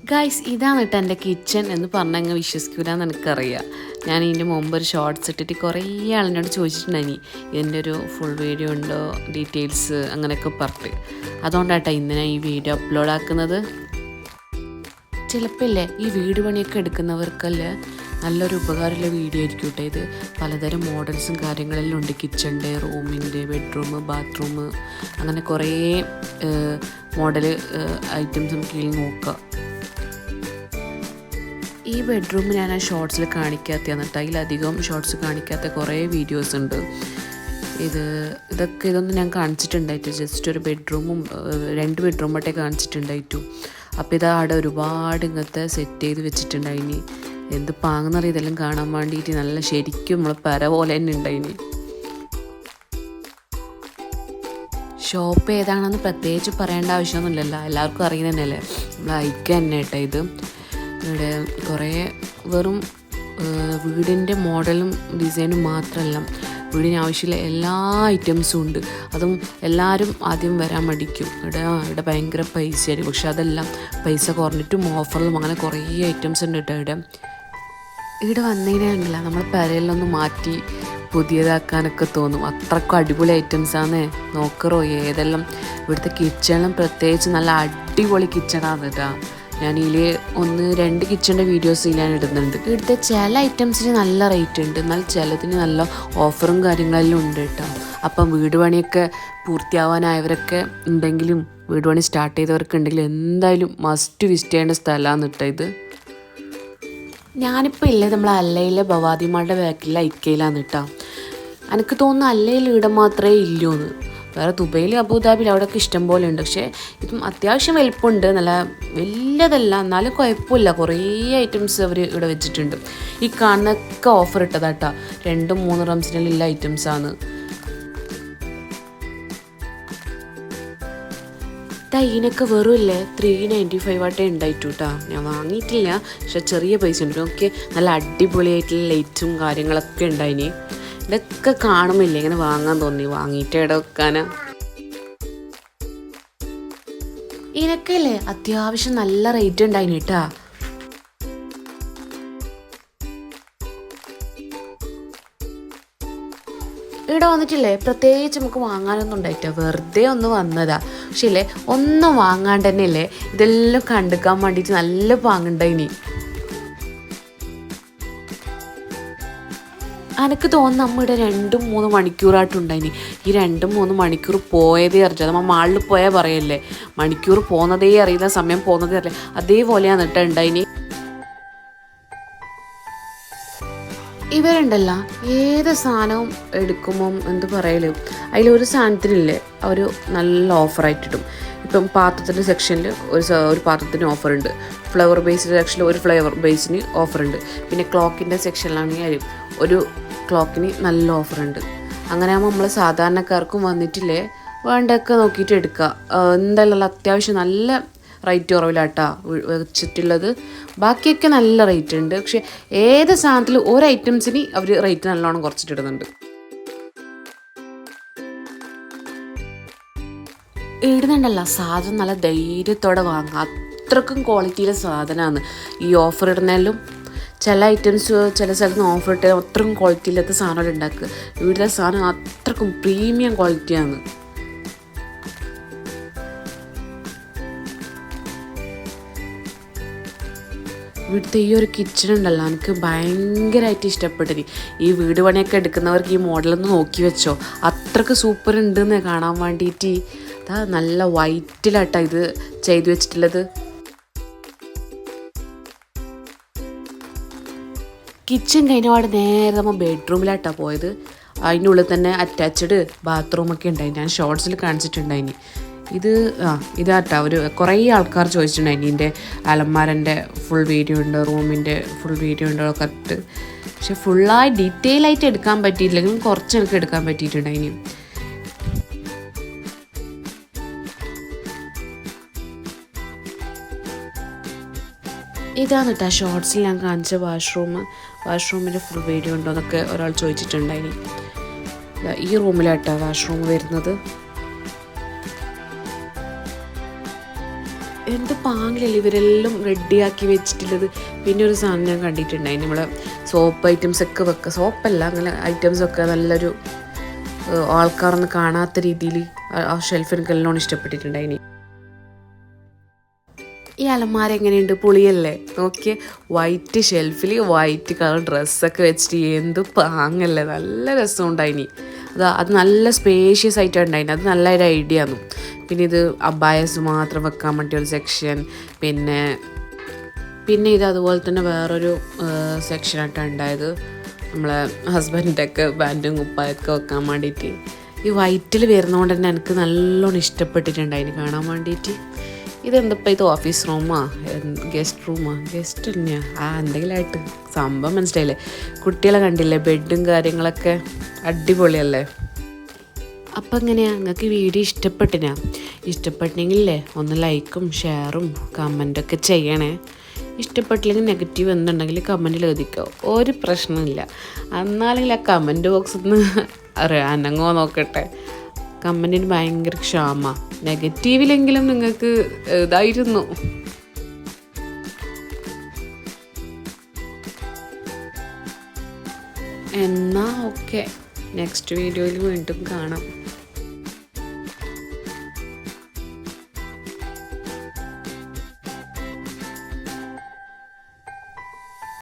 Guys ഇതാണ് കേട്ടോ എൻ്റെ കിച്ചൺ എന്ന് പറഞ്ഞങ്ങ് വിശ്വസിക്കൂലെന്ന് എനിക്കറിയാം. ഞാൻ ഇതിൻ്റെ മുമ്പ് ഒരു ഷോർട്ട്സ് ഇട്ടിട്ട് കുറേ ആളിനോട് ചോദിച്ചിട്ടുണ്ടായി ഇതിൻ്റെ ഒരു ഫുൾ വീഡിയോ ഉണ്ടോ, ഡീറ്റെയിൽസ് അങ്ങനെയൊക്കെ പറഞ്ഞിട്ട്. അതുകൊണ്ടാട്ടോ ഇന്ന് ഞാൻ ഈ വീഡിയോ അപ്ലോഡ് ആക്കുന്നത്. ചിലപ്പോൾ ഇല്ലേ ഈ വീട് പണിയൊക്കെ എടുക്കുന്നവർക്കല്ലേ നല്ലൊരു ഉപകാരമുള്ള വീഡിയോ ആയിരിക്കും കേട്ടോ ഇത്. പലതരം മോഡൽസും കാര്യങ്ങളെല്ലാം ഉണ്ട്. കിച്ചണിൻ്റെ, റൂമിൻ്റെ, ബെഡ്റൂം, ബാത്റൂം, അങ്ങനെ കുറേ മോഡൽ ഐറ്റംസ് നമുക്ക് ഇതിൽ നോക്കാം. ഈ ബെഡ്റൂം ഞാൻ ആ ഷോർട്സിൽ കാണിക്കാത്തതാണ് കേട്ടോ. അതിലധികം ഷോർട്സ് കാണിക്കാത്ത കുറേ വീഡിയോസ് ഉണ്ട്. ഇതൊന്നും ഞാൻ കാണിച്ചിട്ടുണ്ടായിട്ട് ജസ്റ്റ് ഒരു ബെഡ്റൂമും 2 ബെഡ്റൂമൊക്കെ കാണിച്ചിട്ടുണ്ടായിട്ടു. അപ്പോൾ അവിടെ ഒരുപാട് ഇങ്ങനത്തെ സെറ്റ് ചെയ്ത് വെച്ചിട്ടുണ്ടായിനി. എന്ത് പാങ്ങെന്നറിയാം ഇതെല്ലാം കാണാൻ വേണ്ടിയിട്ട്. നല്ല ശരിക്കും നമ്മൾ പര പോലെ തന്നെ ഉണ്ടായിനി. ഷോപ്പ് ഏതാണെന്ന് പ്രത്യേകിച്ച് പറയേണ്ട ആവശ്യമൊന്നുമില്ലല്ലോ, എല്ലാവർക്കും അറിയുന്ന തന്നെയല്ലേ. നമ്മൾ ഐക്യ തന്നെ കേട്ടോ ഇത്. ഇവിടെ കുറേ വെറും വീടിൻ്റെ മോഡലും ഡിസൈനും മാത്രമല്ല, വീടിന് ആവശ്യമുള്ള എല്ലാ ഐറ്റംസും ഉണ്ട്. അതും എല്ലാവരും ആദ്യം വരാൻ മടിക്കും. ഇവിടെ ഭയങ്കര പൈസയായിരിക്കും, പക്ഷെ അതെല്ലാം പൈസ കുറഞ്ഞിട്ടും ഓഫറിലും അങ്ങനെ കുറേ ഐറ്റംസ് ഉണ്ട് കേട്ടോ. ഇവിടെ വന്നതിനുണ്ടല്ല നമ്മൾ പെരയിലൊന്ന് മാറ്റി പുതിയതാക്കാനൊക്കെ തോന്നും. അത്രക്കും അടിപൊളി ഐറ്റംസാണ്. നോക്കറോ ഏതെല്ലാം ഇവിടുത്തെ കിച്ചണിലും പ്രത്യേകിച്ച് നല്ല അടിപൊളി കിച്ചണാണ് കേട്ടോ. ഞാൻ ഇതിൽ 1-2 കിച്ചണിൻ്റെ വീഡിയോസ് ഞാൻ ഇടുന്നുണ്ട്. ഇവിടുത്തെ ചില ഐറ്റംസിന് നല്ല റേറ്റ് ഉണ്ട്, എന്നാൽ ചിലതിന് നല്ല ഓഫറും കാര്യങ്ങളെല്ലാം ഉണ്ട് കേട്ടോ. അപ്പം വീട് പണിയൊക്കെ പൂർത്തിയാവാനായവരൊക്കെ ഉണ്ടെങ്കിലും വീട് പണി സ്റ്റാർട്ട് ചെയ്തവർക്ക് ഉണ്ടെങ്കിലും എന്തായാലും മസ്റ്റ് വിസിറ്റ് ചെയ്യേണ്ട സ്ഥലമാണ് കേട്ടോ ഇത്. ഞാനിപ്പോൾ ഇല്ലേ നമ്മൾ അല്ലയിലെ ഭവാദിമാരുടെ ബാക്കിലെ ഐക്കയിലാണ് കേട്ടോ. എനിക്ക് തോന്നുന്നു അല്ലയിൽ ഇവിടെ മാത്രമേ ഇല്ലൂന്ന്. വേറെ ദുബൈയിൽ, അബുദാബിയിൽ അവിടെയൊക്കെ ഇഷ്ടം പോലെ ഉണ്ട്. പക്ഷേ ഇതും അത്യാവശ്യം വലിപ്പമുണ്ട്, നല്ല വലിയതല്ല, എന്നാലും കുഴപ്പമില്ല. കുറേ ഐറ്റംസ് അവർ ഇവിടെ വെച്ചിട്ടുണ്ട്. ഈ കാണുന്നൊക്കെ ഓഫർ ഇട്ടതാട്ടോ. 2-3 റംസിനുള്ള ഐറ്റംസാണ്. ഇതിനൊക്കെ വെറും ഇല്ലേ 395 ആയിട്ടേ ഉണ്ടായിട്ടു കേട്ടോ. ഞാൻ വാങ്ങിയിട്ടില്ല, പക്ഷെ ചെറിയ പൈസ ഉണ്ട്. ഓക്കെ, നല്ല അടിപൊളിയായിട്ടുള്ള ലൈറ്റും കാര്യങ്ങളൊക്കെ ഉണ്ടായിനി. ഇതൊക്കെ കാണുമില്ലേ ഇങ്ങനെ വാങ്ങാൻ തോന്നി, വാങ്ങിയിട്ട് ഇവിടെ വെക്കാനാ. ഇതിനൊക്കെ അല്ലേ അത്യാവശ്യം നല്ല റേറ്റ് ഉണ്ടായിന് കേട്ടാ. ഇവിടെ വന്നിട്ടില്ലേ പ്രത്യേകിച്ച് നമുക്ക് വാങ്ങാനൊന്നും ഉണ്ടായിട്ടാ, വെറുതെ ഒന്ന് വന്നതാ. പക്ഷേ ഇല്ലേ ഒന്നും വാങ്ങാണ്ട് തന്നെ ഇല്ലേ ഇതെല്ലാം കണ്ടുക്കാൻ വേണ്ടിയിട്ട് നല്ല പാങ്ങുണ്ടായിനി. എനിക്ക് തോന്നുന്നു നമ്മുടെ 2-3 മണിക്കൂറായിട്ടുണ്ടായിനി. ഈ 2-3 മണിക്കൂർ പോയതേ അറിയില്ല. നമ്മൾ മാളിൽ പോയാൽ പറയല്ലേ മണിക്കൂർ പോകുന്നതേ അറിയില്ല, സമയം പോകുന്നതേ അറിയില്ല. അതേപോലെയാണ് കേട്ടോ ഉണ്ടായിനി. ഇവരുണ്ടല്ല ഏത് സാധനവും എടുക്കുമ്പം എന്ത് പറയലും അതിലൊരു സാധനത്തിനില്ലേ അവർ നല്ല ഓഫറായിട്ടിടും. ഇപ്പം പാത്രത്തിൻ്റെ സെക്ഷനിൽ ഒരു പാത്രത്തിന് ഓഫറുണ്ട്, ഫ്ലവർ ബേസിൻ്റെ സെക്ഷനിൽ ഒരു ഫ്ലവർ ബേസിന് ഓഫറുണ്ട്, പിന്നെ ക്ലോക്കിൻ്റെ സെക്ഷനിലാണെങ്കിൽ ഒരു ക്ലോക്കിന് നല്ല ഓഫറുണ്ട്. അങ്ങനെ ആകുമ്പോൾ നമ്മൾ സാധാരണക്കാർക്കും വന്നിട്ടില്ലേ വേണ്ടതൊക്കെ നോക്കിയിട്ട് എടുക്കുക. എന്തായാലും അത്യാവശ്യം നല്ല റേറ്റ് കുറവിലാട്ടാ വെച്ചിട്ടുള്ളത്. ബാക്കിയൊക്കെ നല്ല റേറ്റ് ഉണ്ട്, പക്ഷെ ഏത് സാധനത്തിലും ഒരു ഐറ്റംസിന് അവർ റേറ്റ് നല്ലോണം കുറച്ചിട്ടിടുന്നുണ്ട്. ഇടുന്നുണ്ടല്ല സാധനം നല്ല ധൈര്യത്തോടെ വാങ്ങാം, അത്രക്കും ക്വാളിറ്റിയിലെ സാധനമാണ്. ഈ ഓഫർ ഇടുന്നതിലും ചില ഐറ്റംസ് ചില സ്ഥലത്ത് നിന്ന് ഓഫർ ഇട്ട് അത്രയും ക്വാളിറ്റിയില്ലാത്ത സാധനങ്ങൾ ഉണ്ടാക്കുക. ഇവിടുത്തെ സാധനം അത്രക്കും പ്രീമിയം ക്വാളിറ്റിയാണ്. ഇവിടുത്തെ ഈ ഒരു കിച്ചൺ ഉണ്ടല്ലോ എനിക്ക് ഭയങ്കരമായിട്ട് ഇഷ്ടപ്പെട്ടത്. ഈ വീട് പണിയൊക്കെ എടുക്കുന്നവർക്ക് ഈ മോഡലൊന്ന് നോക്കി വെച്ചോ, അത്രക്ക് സൂപ്പർ ഉണ്ടെന്ന് കാണാൻ വേണ്ടിയിട്ട്. അതാ നല്ല വൈറ്റിലാട്ടോ ഇത് ചെയ്തു വെച്ചിട്ടുള്ളത്. കിച്ചൺ കഴിഞ്ഞപാട് നേരെ നമ്മൾ ബെഡ്റൂമിലായിട്ടാണ് പോയത്. അതിൻ്റെ ഉള്ളിൽ തന്നെ അറ്റാച്ച്ഡ് ബാത്റൂമൊക്കെ ഉണ്ടായി, ഞാൻ ഷോർട്സിൽ കാണിച്ചിട്ടുണ്ടായിനി. ഇതാട്ടോ കുറേ ആൾക്കാർ ചോദിച്ചിട്ടുണ്ടായിനി ഇതിൻ്റെ അലമാരൻ്റെ ഫുൾ വീഡിയോ ഉണ്ട്, റൂമിൻ്റെ ഫുൾ വീഡിയോ ഉണ്ടോ കറക്റ്റ്. പക്ഷെ ഫുള്ളായി ഡീറ്റെയിൽ ആയിട്ട് എടുക്കാൻ പറ്റിയിട്ടില്ലെങ്കിലും കുറച്ച് എനിക്ക് എടുക്കാൻ പറ്റിയിട്ടുണ്ടായിനി. ഇതാണ് കേട്ടോ ഷോർട്സിൽ ഞാൻ കാണിച്ച വാഷ്റൂമിൻ്റെ ഫുൾ വീഡിയോ ഉണ്ടോ എന്നൊക്കെ ഒരാൾ ചോദിച്ചിട്ടുണ്ടായിനി. ഈ റൂമിലാട്ടോ വാഷ്റൂം വരുന്നത്. എന്ത് പാങ്ങിലല്ലേ ഇവരെല്ലാം റെഡിയാക്കി വെച്ചിട്ടുള്ളത്. പിന്നെ ഒരു സാധനം ഞാൻ കണ്ടിട്ടുണ്ടായി, നമ്മളെ സോപ്പ് ഐറ്റംസൊക്കെ വെക്കുക, സോപ്പല്ല അങ്ങനെ ഐറ്റംസൊക്കെ നല്ലൊരു ആൾക്കാരൊന്നും കാണാത്ത രീതിയിൽ ആ ഷെൽഫ് എനിക്ക് എല്ലാം ഇഷ്ടപ്പെട്ടിട്ടുണ്ടായിനി. ഈ അലമാര എങ്ങനെയുണ്ട്, പൊളിയല്ലേ? നോക്കിയേ, വൈറ്റ് ഷെൽഫിൽ വൈറ്റ് കളർ ഡ്രസ്സൊക്കെ വെച്ചിട്ട് എന്ത് പാങ്ങല്ലേ, നല്ല രസമുണ്ടായിനി. അത് നല്ല സ്പേഷ്യസ് ആയിട്ടാണ് ഉണ്ടായിന്, അത് നല്ലൊരു ഐഡിയ ആയിരുന്നു. പിന്നെ ഇത് അബായസ് മാത്രം വെക്കാൻ പറ്റിയ ഒരു സെക്ഷൻ, പിന്നെ ഇത് അതുപോലെ തന്നെ വേറൊരു സെക്ഷനായിട്ടാണ് ഉണ്ടായത്, നമ്മളെ ഹസ്ബൻഡിൻ്റെയൊക്കെ പാൻറ്റും കുപ്പായൊക്കെ വെക്കാൻ വേണ്ടിയിട്ട്. ഈ വൈറ്റിൽ വരുന്നതുകൊണ്ട് തന്നെ എനിക്ക് നല്ലോണം ഇഷ്ടപ്പെട്ടിട്ടുണ്ടായിന് കാണാൻ വേണ്ടിയിട്ട്. ഇതെന്തപ്പോൾ ഇത് ഓഫീസ് റൂമാ, ഗസ്റ്റ് തന്നെയാ, എന്തെങ്കിലും ആയിട്ട് സംഭവം മനസ്സിലായില്ലേ. കുട്ടികളെ കണ്ടില്ലേ, ബെഡും കാര്യങ്ങളൊക്കെ അടിപൊളിയല്ലേ. അപ്പം എങ്ങനെയാണ്, നിങ്ങൾക്ക് വീഡിയോ ഇഷ്ടപ്പെട്ടെങ്കിലേ ഒന്ന് ലൈക്കും ഷെയറും കമൻറ്റൊക്കെ ചെയ്യണേ. ഇഷ്ടപ്പെട്ടില്ലെങ്കിൽ നെഗറ്റീവ് എന്തുണ്ടെങ്കിൽ കമൻറ്റിൽ എഴുതിക്കോ, ഒരു പ്രശ്നമില്ല. എന്നാലെങ്കിൽ ആ കമൻറ്റ് ബോക്സ് ഒന്ന് അനങ്ങോ നോക്കട്ടെ. കമൻറ്റിന് ഭയങ്കര ക്ഷാമമാണ്, നെഗറ്റീവിലെങ്കിലും നിങ്ങൾക്ക് ഇതായിരുന്നു. എന്നാൽ ഓക്കെ, നെക്സ്റ്റ് വീഡിയോയിൽ വീണ്ടും കാണാം.